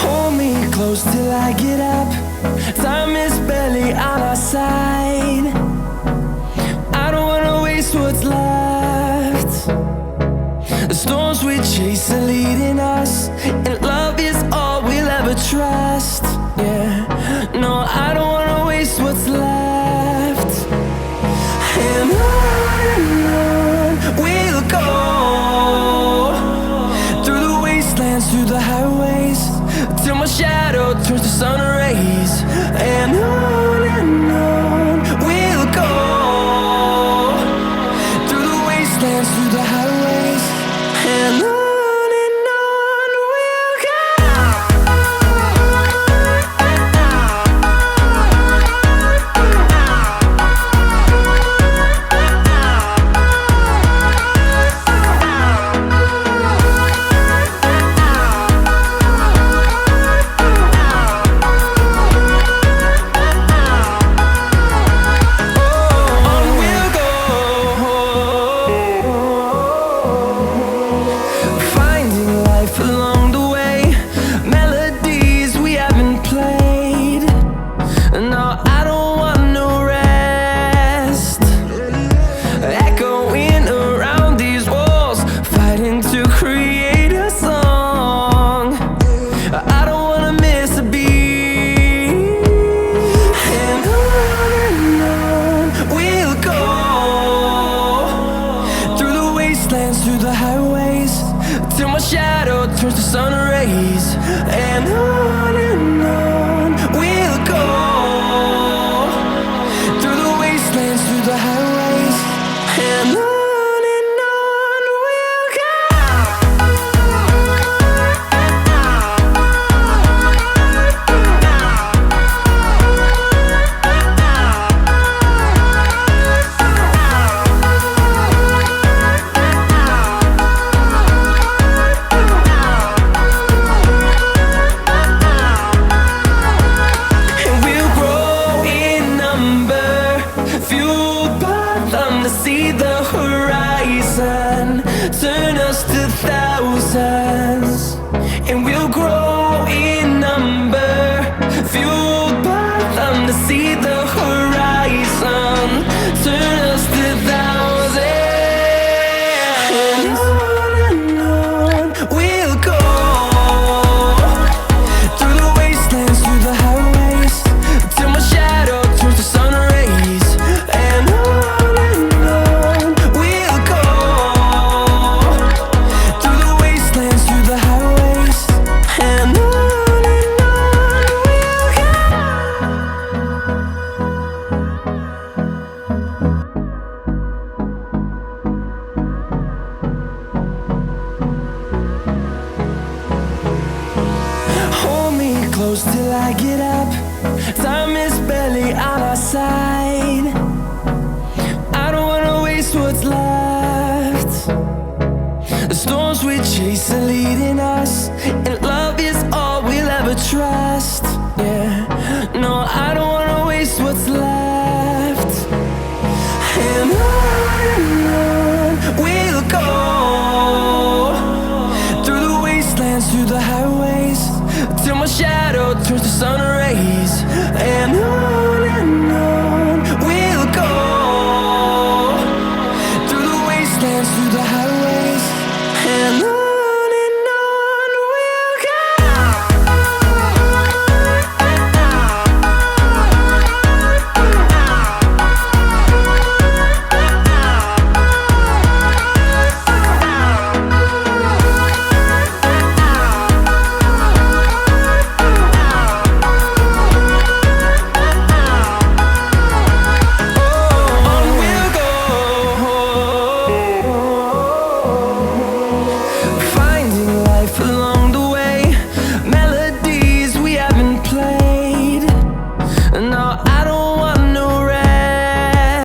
Hold me close till I get up. Time is barely on our side. I don't wanna waste what's left. The storms we chase are leading us, and love is all we'll ever trust. Yeah, no, I don't wanna waste what's left. And on we'll go, through the wastelands, through the highways, till my shadow turns to sun rays. And on we'll go, through the wastelands, through the highways, and on we'll go. Through the highways, till my shadow turns to sun rays. And on we'll go, through the wastelands, through the highways, and on we'll go. See the horizon turn us to thousands, and we'll grow in number, fueled by them to see the horizon turn us to thousands. And on we'll go, through the wastelands, through the highways, till my shadow turns to sun rays. And close till I get up. Time is barely on our side. I don't wanna waste what's left. The storms we chase